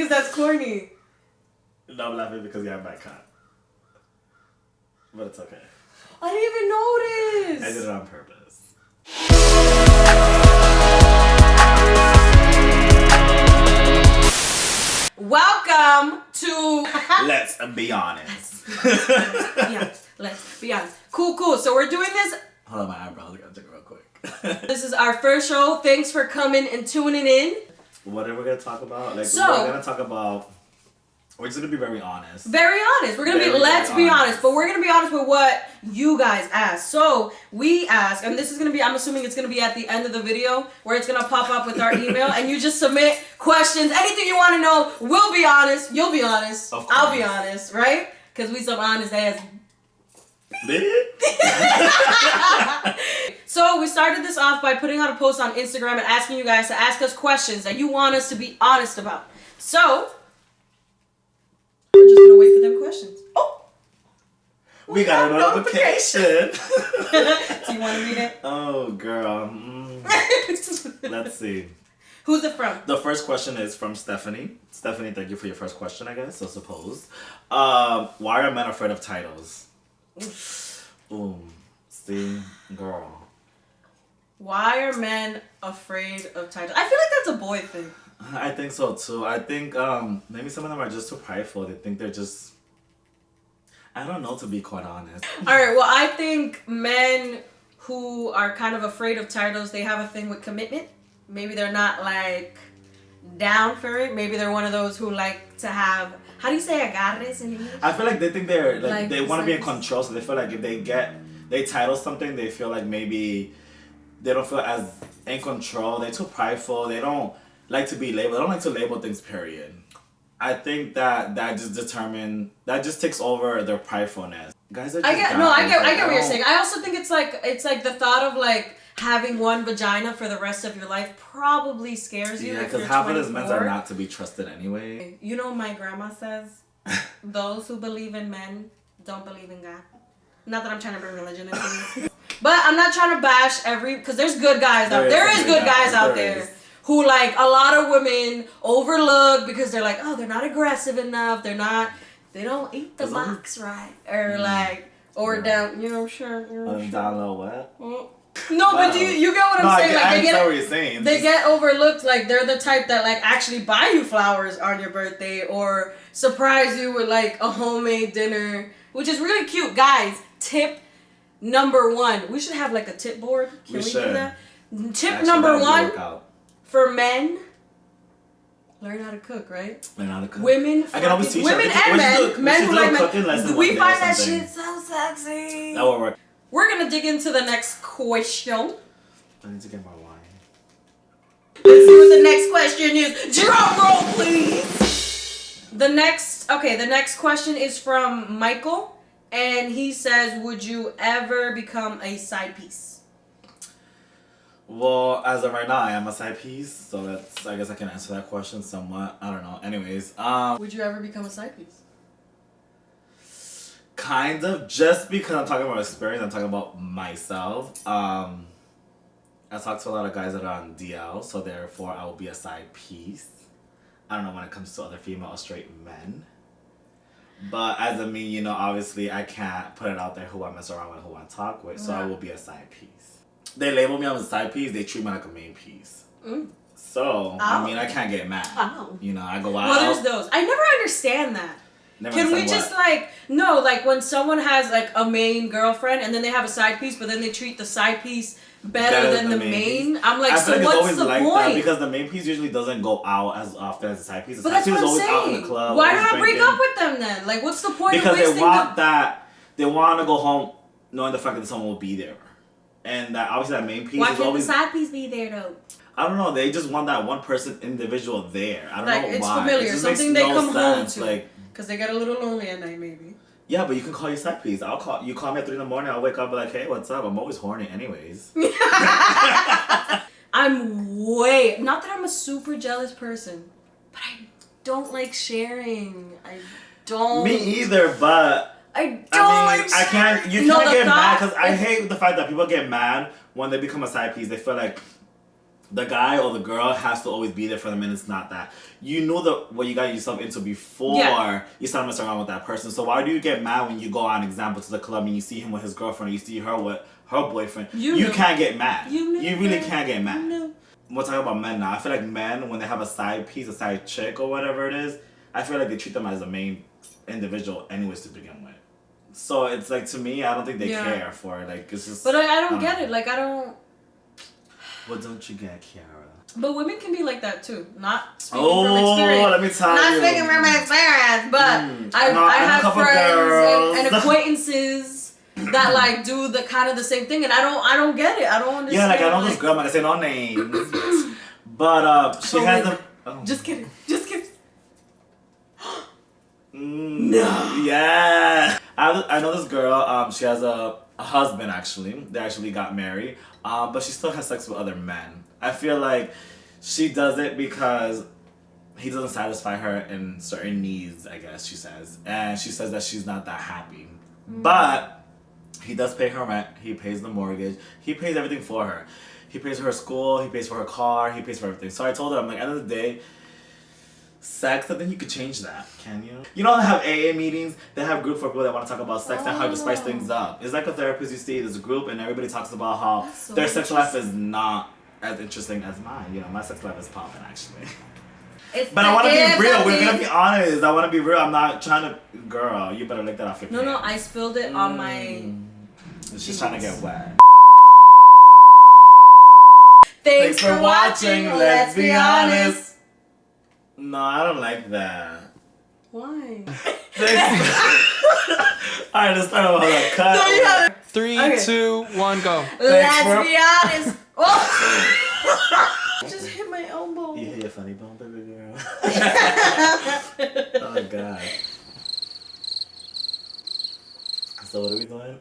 because that's corny. No, I'm laughing because you have my cat. But it's okay. I didn't even notice. I did it on purpose. Welcome to Let's be honest. Yeah, let's be honest. Cool. So we're doing this. Hold on, my eyebrows. I gotta check real quick. This is our first show. Thanks for coming and tuning in. What are we gonna talk about? We're gonna talk about. We're just gonna be very honest. Very honest. We're gonna let's be honest, but we're gonna be honest with what you guys asked. So we asked, and this is gonna be, I'm assuming it's gonna be at the end of the video where it's gonna pop up with our email, and you just submit questions, anything you want to know. We'll be honest. You'll be honest. I'll be honest, right? Because we some honest ass. So we started this off by putting out a post on Instagram and asking you guys to ask us questions that you want us to be honest about. So we're just gonna wait for them questions. Oh, we got a notification. Do you want to read it? Oh, girl. Let's see. Who's it from? The first question is from Stephanie. Stephanie, thank you for your first question, I guess, I suppose. Why are men afraid of titles? See, girl. Why are men afraid of titles? I feel like that's a boy thing. I think so too. I think maybe some of them are just too prideful. They think they're just, I don't know, to be quite honest. Alright, well, I think men who are kind of afraid of titles, they have a thing with commitment. Maybe they're not like down for it. Maybe they're one of those who like to have, how do you say agarres in English? I feel like they think they're like they want to be in control, so they feel like if they title something, they feel like maybe they don't feel as in control. They're too prideful. They don't like to be labeled. They don't like to label things, period. I think that just takes over their pridefulness. Guys are just I get what you're saying. I also think it's like the thought of like having one vagina for the rest of your life probably scares you. Yeah, because half of those men are not to be trusted anyway. You know, my grandma says, those who believe in men don't believe in God. Not that I'm trying to bring religion into this. But I'm not trying to bash because there's good guys out there. There is good guys out there who like a lot of women overlook because they're like, oh, they're not aggressive enough. They don't eat the box right. Or down, sure. Down low what? No, but do you get what I'm saying? I get what you're saying. They get overlooked. Like they're the type that like actually buy you flowers on your birthday or surprise you with like a homemade dinner, which is really cute. Guys, tip number 1. We should have like a tip board. Can we do that? Tip number 1 for men. Learn how to cook, right? Learn how to cook. Women and men who like men. We find that shit so sexy. That will work. We're gonna dig into the next question. I need to get my wine. Let's see what the next question is. Drum roll, please. The next question is from Michael, and he says, "Would you ever become a side piece?" Well, as of right now, I am a side piece, so I guess I can answer that question somewhat. I don't know. Anyways, would you ever become a side piece? Kind of, just because I'm talking about experience, I'm talking about myself. I talk to a lot of guys that are on DL, so therefore I will be a side piece. I don't know when it comes to other female or straight men. But as of me, obviously I can't put it out there who I mess around with, who I talk with, so I will be a side piece. They label me as a side piece, they treat me like a main piece. So, I can't get mad. I go out. Well, there's those. I never understand that. Can we just when someone has like a main girlfriend and then they have a side piece, but then they treat the side piece better than the main? I'm like, so what's the point? That because the main piece usually doesn't go out as often as the side piece. The but side that's piece what is I'm always saying. Out in the club. Why not break up with them then? Like, what's the point? Because they want that. They want to go home knowing the fact that someone will be there, and that obviously that main piece. Why is can't always the side piece be there though? I don't know. They just want that one person individual there. I don't know why. It's familiar. It Something they come home to. Like, because they get a little lonely at night, maybe. Yeah, but you can call your side piece. You call me at 3 a.m. I'll wake up and be like, hey, what's up? I'm always horny anyways. Not that I'm a super jealous person, but I don't like sharing. I don't. Me either, but I can't get mad because I hate the fact that people get mad when they become a side piece. They feel like the guy or the girl has to always be there for them, and it's not that. You know what you got yourself into before you start messing around with that person. So why do you get mad when you go on example to the club and you see him with his girlfriend, or you see her with her boyfriend? You can't get mad. You really can't get mad. We're talking about men now. I feel like men, when they have a side piece, a side chick or whatever it is, I feel like they treat them as a main individual anyways to begin with. So it's like, to me, I don't think they care for it. Like, it's just... But I don't get it. Like, I don't... What don't you get, Kiara? But women can be like that too. Not speaking from experience. Let me tell you. Not speaking from experience, but I have friends and acquaintances that like do the kind of the same thing, and I don't get it. I don't understand. Yeah, like I know this girl, I'm not gonna say no names, but she has them. Just kidding. Just kidding. No. Yeah. I know this girl. She has a husband actually. They actually got married. But she still has sex with other men. I feel like she does it because he doesn't satisfy her in certain needs, I guess she says. And she says that she's not that happy. But he does pay her rent. He pays the mortgage. He pays everything for her. He pays for her school. He pays for her car. He pays for everything. So I told her, I'm like, at the end of the day, sex, I think you could change that, can you? You know, they have AA meetings, they have groups for people that want to talk about sex and how to spice things up. It's like a therapist you see, there's a group and everybody talks about how their sex life is not as interesting as mine. You know, my sex life is popping actually. But I want to be real, we're gonna be honest, I want to be real, I'm not trying to, girl, you better lick that off your pants. No, I spilled it on my... She's trying to get wet. Thanks for watching, let's be honest. No, I don't like that. Why? Alright, let's start over. Cut. No, 3, 2, 1, go. Let's be honest. Oh. Just hit my elbow. You hit your funny bone, baby girl. Oh, God. So what are we doing?